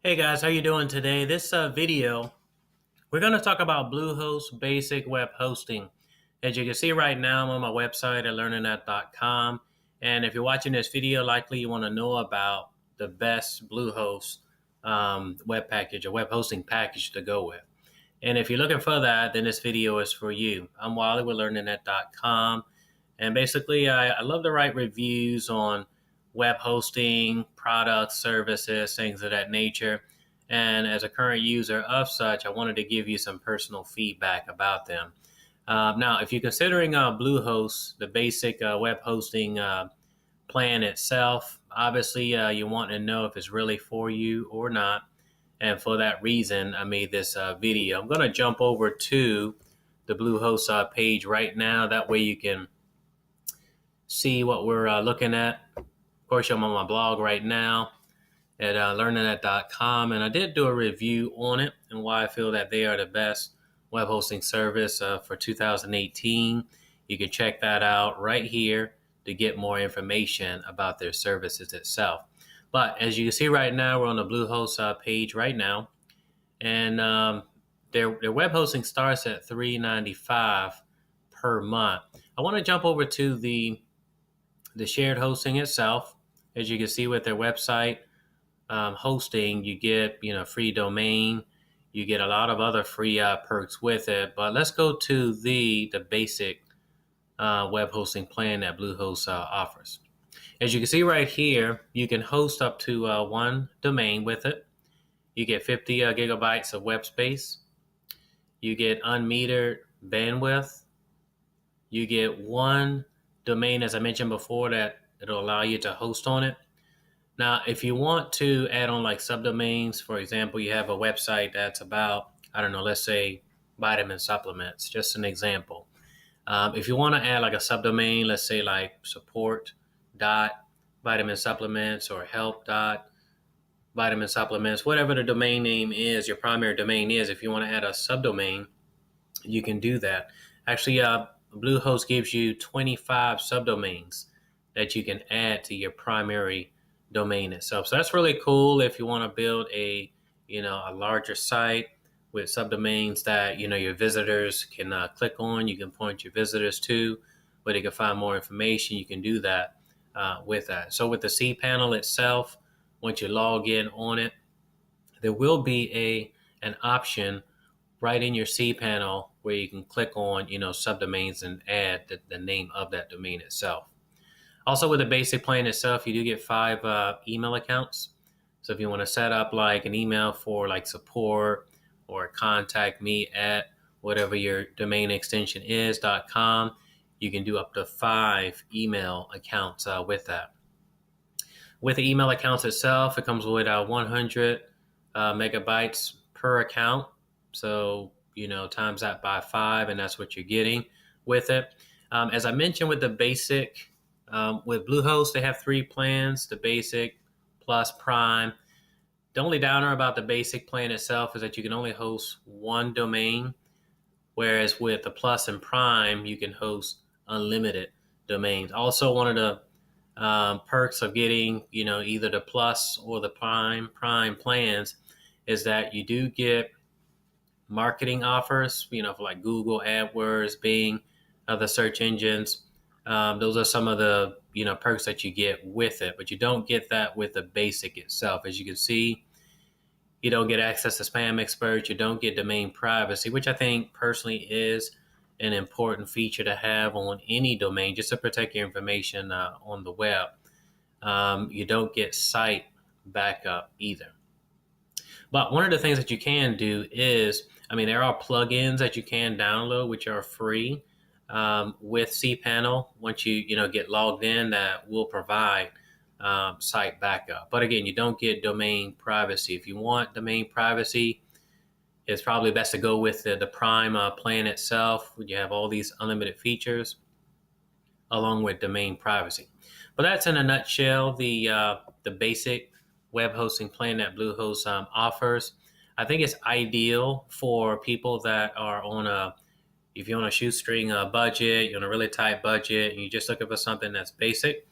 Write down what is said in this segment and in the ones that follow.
Hey guys, how you doing today? This video, we're going to talk about Bluehost basic web hosting. As you can see right now, I'm on my website at learningthat.com. And if you're watching this video, likely you want to know about the best Bluehost web package or web hosting package to go with. And if you're looking for that, then this video is for you. I'm Wally with learningthat.com. And basically, I love to write reviews on web hosting, products, services, things of that nature. And as a current user of such, I wanted to give you some personal feedback about them. Now, if you're considering Bluehost, the basic web hosting plan itself, obviously you want to know if it's really for you or not. And for that reason, I made this video. I'm going to jump over to the Bluehost page right now. That way you can see what we're looking at. Of course, I'm on my blog right now at learningthat.com, and I did do a review on it and why I feel that they are the best web hosting service for 2018. You can check that out right here to get more information about their services itself. But as you can see right now, we're on the Bluehost page right now, and their web hosting starts at $3.95 per month. I want to jump over to the shared hosting itself. As you can see with their website hosting, you get free domain, you get a lot of other free perks with it. But let's go to the basic web hosting plan that Bluehost offers. As you can see right here, you can host up to one domain with it. You get 50 gigabytes of web space. You get unmetered bandwidth. You get one domain, as I mentioned before, that it'll allow you to host on it. Now, if you want to add on like subdomains, for example, you have a website that's about, I don't know, let's say vitamin supplements, just an example. If you want to add like a subdomain, let's say like support dot vitamin supplements or help dot vitamin supplements, whatever the domain name is, your primary domain is, if you want to add a subdomain, you can do that. Actually, Bluehost gives you 25 subdomains that you can add to your primary domain itself. So that's really cool if you want to build a larger site with subdomains that your visitors can click on. You can point your visitors to where they can find more information. You can do that with that. So with the cPanel itself, once you log in on it, there will be an option right in your cPanel where you can click on subdomains and add the name of that domain itself. Also, with the basic plan itself, you do get 5 email accounts. So if you want to set up like an email for like support or contact me at whatever your domain extension is .com, you can do up to 5 email accounts with that. With the email accounts itself, it comes with 100 megabytes per account. So, times that by 5, and that's what you're getting with it. As I mentioned with the basic, with Bluehost, they have 3 plans, the basic plus prime. The only downer about the basic plan itself is that you can only host one domain, whereas with the plus and prime, you can host unlimited domains. Also, one of the perks of getting, either the plus or the prime plans is that you do get marketing offers, for like Google, AdWords, Bing, other search engines. Those are some of the, perks that you get with it, but you don't get that with the basic itself. As you can see, you don't get access to spam experts. You don't get domain privacy, which I think personally is an important feature to have on any domain just to protect your information on the web. You don't get site backup either. But one of the things that you can do is, there are plugins that you can download, which are free with cPanel. Once you get logged in, that will provide site backup. But again, you don't get domain privacy. If you want domain privacy, it's probably best to go with the Prime plan itself. You have all these unlimited features along with domain privacy. But that's in a nutshell the basic web hosting plan that Bluehost offers. I think it's ideal for people that are if you're on a shoestring budget, you're on a really tight budget, and you're just looking for something that's basic,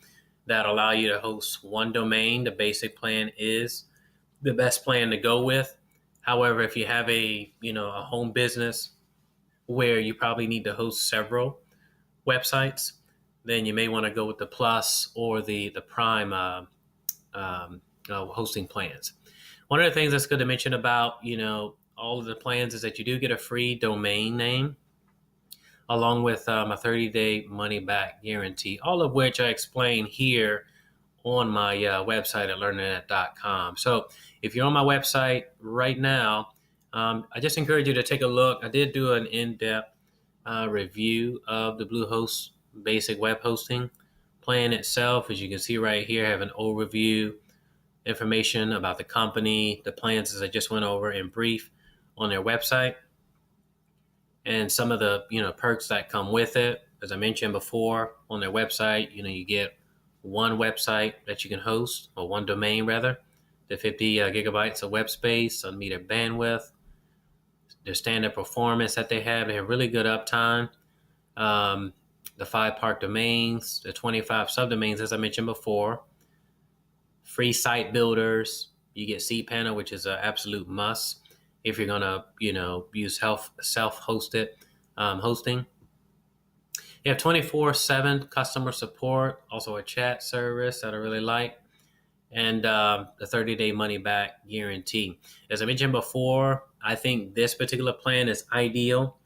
that allow you to host one domain. The basic plan is the best plan to go with. However, if you have a home business where you probably need to host several websites, then you may want to go with the Plus or the Prime hosting plans. One of the things that's good to mention about all of the plans is that you do get a free domain name along with a 30-day money back guarantee, all of which I explain here on my website at learningnet.com. So if you're on my website right now, I just encourage you to take a look. I did do an in-depth review of the Bluehost basic web hosting plan itself. As you can see right here, I have an overview information about the company, the plans as I just went over in brief on their website, and some of the perks that come with it. As I mentioned before, on their website, you get one website that you can host, or one domain rather, the 50 gigabytes of web space, unmetered bandwidth, their standard performance that they have really good uptime. The 5 park domains, the 25 subdomains, as I mentioned before, free site builders. You get cPanel, which is an absolute must if you're gonna, use self-hosted hosting. You have 24/7 customer support, also a chat service that I really like, and the 30-day money back guarantee. As I mentioned before, I think this particular plan is ideal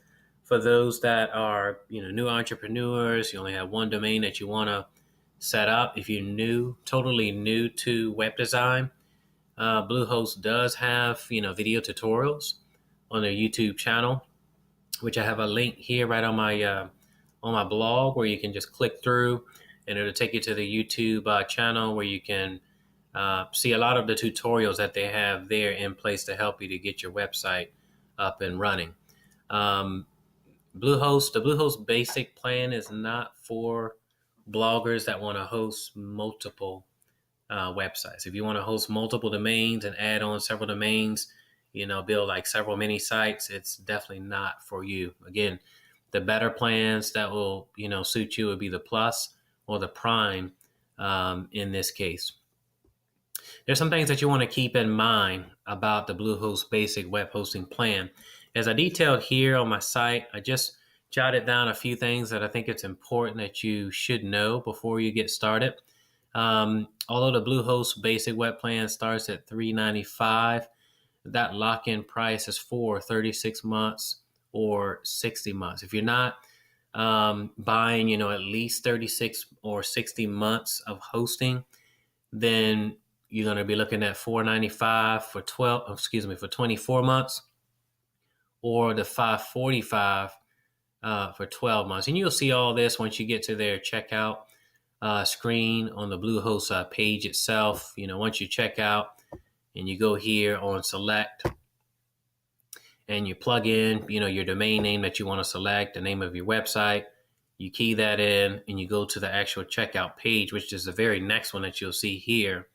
for those that are new entrepreneurs. You only have one domain that you want to set up. If you're totally new to web design, Bluehost does have video tutorials on their YouTube channel, which I have a link here right on my blog, where you can just click through and it'll take you to the YouTube channel where you can see a lot of the tutorials that they have there in place to help you to get your website up and running. The Bluehost basic plan is not for bloggers that want to host multiple websites. If you want to host multiple domains and add on several domains, build like several mini sites, it's definitely not for you. Again, the better plans that will suit you would be the Plus or the Prime in this case. There's some things that you want to keep in mind about the Bluehost basic web hosting plan. As I detailed here on my site, I just jotted down a few things that I think it's important that you should know before you get started. Although the Bluehost basic web plan starts at $395, that lock-in price is for 36 months or 60 months. If you're not buying, at least 36 or 60 months of hosting, then you're going to be looking at $495 for 24 months, or the $545 for 12 months. And you'll see all this once you get to their checkout screen on the Bluehost page itself. Once you check out and you go here on select and you plug in, your domain name that you want to select, the name of your website, you key that in and you go to the actual checkout page, which is the very next one that you'll see here.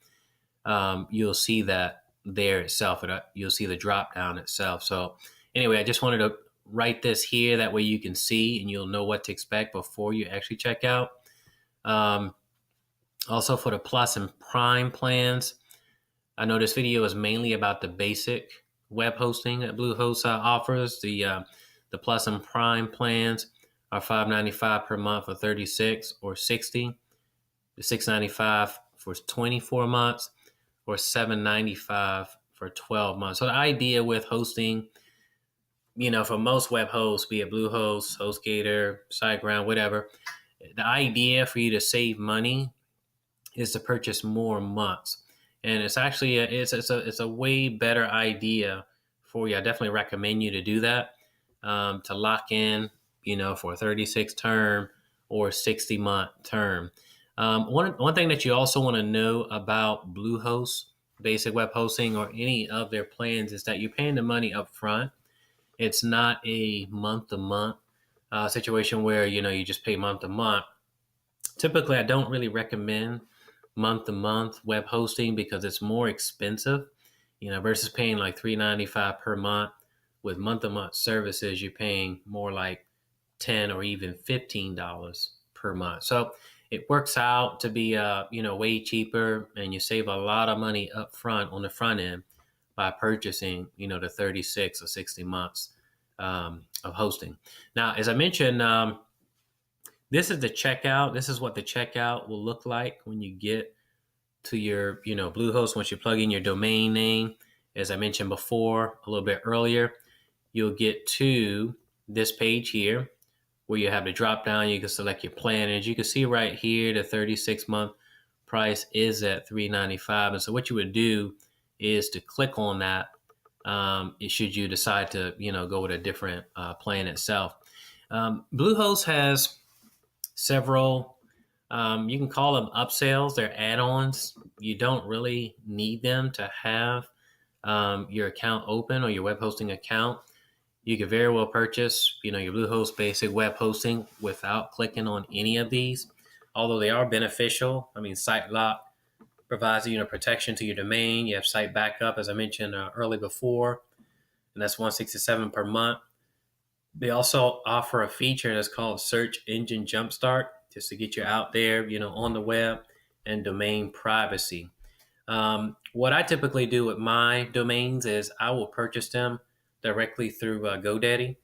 You'll see that there itself. You'll see the drop down itself. So anyway, I just wanted to write this here. That way you can see and you'll know what to expect before you actually check out. Also for the Plus and Prime plans, I know this video is mainly about the basic web hosting that Bluehost offers. The Plus and Prime plans are $595 per month for 36 or 60, the $695 for 24 months, or $795 for 12 months. So the idea with hosting, for most web hosts, be it Bluehost, HostGator, SiteGround, whatever, the idea for you to save money is to purchase more months. And it's actually it's a way better idea for you. I definitely recommend you to do that, to lock in, for a 36 term or 60-month term. One thing that you also want to know about Bluehost basic web hosting or any of their plans is that you're paying the money up front. It's not a month-to-month situation where you just pay month-to-month. Typically, I don't really recommend month-to-month web hosting because it's more expensive, versus paying like $395 per month. With month-to-month services, you're paying more like $10 or even $15 per month. So it works out to be way cheaper, and you save a lot of money up front on the front end by purchasing, the 36 or 60 months of hosting. Now, as I mentioned, this is the checkout. This is what the checkout will look like when you get to your, Bluehost. Once you plug in your domain name, as I mentioned before, a little bit earlier, you'll get to this page here where you have the drop down. You can select your plan. As you can see right here, the 36-month price is at $395. And so what you would do is to click on that, should you decide to, go with a different plan itself. Bluehost has several, you can call them upsells. They're add-ons. You don't really need them to have your account open or your web hosting account. You could very well purchase, your Bluehost basic web hosting without clicking on any of these, although they are beneficial. I mean, Site Lock provides protection to your domain. You have site backup, as I mentioned early before, and that's $167 per month. They also offer a feature that's called Search Engine Jumpstart, just to get you out there, on the web, and domain privacy. What I typically do with my domains is I will purchase them directly through GoDaddy.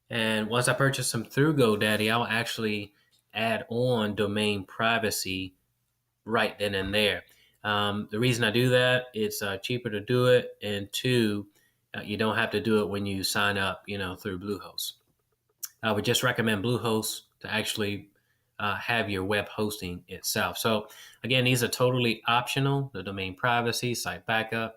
And once I purchase them through GoDaddy, I'll actually add on domain privacy right then and there. The reason I do that, it's cheaper to do it, and two, you don't have to do it when you sign up, through Bluehost. I would just recommend Bluehost to actually have your web hosting itself. So again, these are totally optional: the domain privacy, site backup,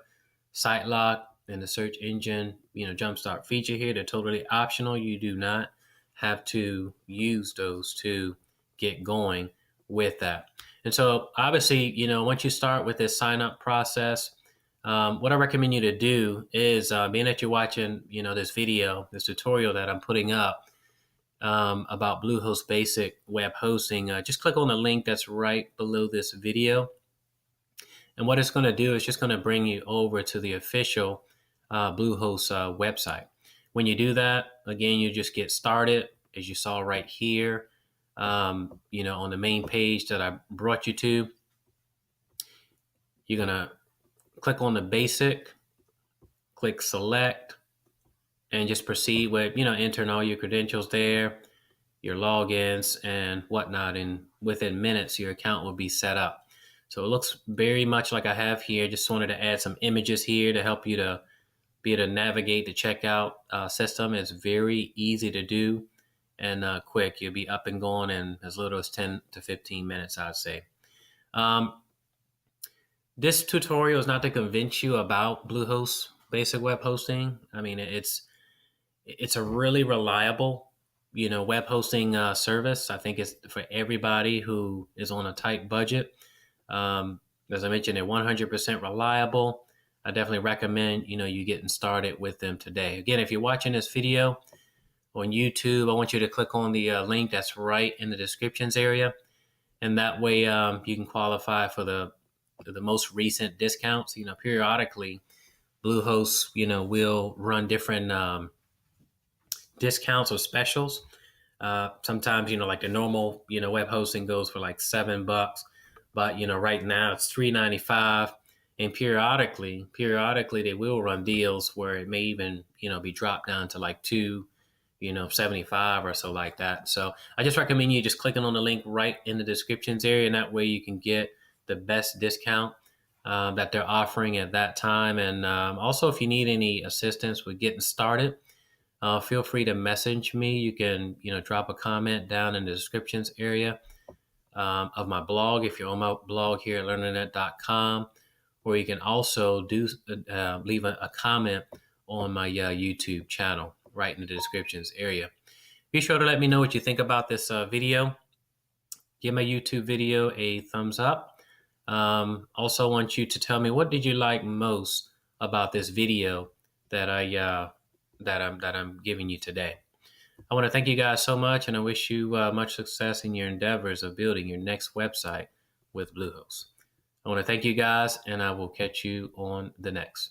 site lock, and the search engine, jumpstart feature here. They're totally optional. You do not have to use those to get going with that. And so obviously, once you start with this sign up process, what I recommend you to do is, being that you're watching, this video, this tutorial that I'm putting up about Bluehost basic web hosting, just click on the link that's right below this video. And what it's going to do is just going to bring you over to the official Bluehost website. When you do that, again, you just get started, as you saw right here, on the main page that I brought you to. You're going to click on the basic, click select, and just proceed with, entering all your credentials there, your logins and whatnot. And within minutes, your account will be set up. So it looks very much like I have here. Just wanted to add some images here to help you to be able to navigate the checkout system. It's very easy to do and quick. You'll be up and going in as little as 10 to 15 minutes, I'd say. This tutorial is not to convince you about Bluehost basic web hosting. I mean, it's a really reliable, web hosting service. I think it's for everybody who is on a tight budget. As I mentioned, they're 100% reliable. I definitely recommend, you getting started with them today. Again, if you're watching this video on YouTube, I want you to click on the link that's right in the descriptions area. And that way you can qualify for the most recent discounts. Periodically, Bluehost, will run different discounts or specials. Sometimes, like the normal, web hosting goes for like $7, but right now it's $395. And periodically they will run deals where it may even, be dropped down to like $275 or so like that. So I just recommend you just clicking on the link right in the descriptions area, and that way you can get the best discount that they're offering at that time. And also, if you need any assistance with getting started, feel free to message me. You can, drop a comment down in the descriptions area of my blog if you're on my blog here at learnernet.com, or you can also leave a comment on my YouTube channel right in the descriptions area. Be sure to let me know what you think about this video. Give my YouTube video a thumbs up. Also want you to tell me, what did you like most about this video that I'm giving you today. I want to thank you guys so much, and I wish you much success in your endeavors of building your next website with Bluehost. I want to thank you guys, and I will catch you on the next.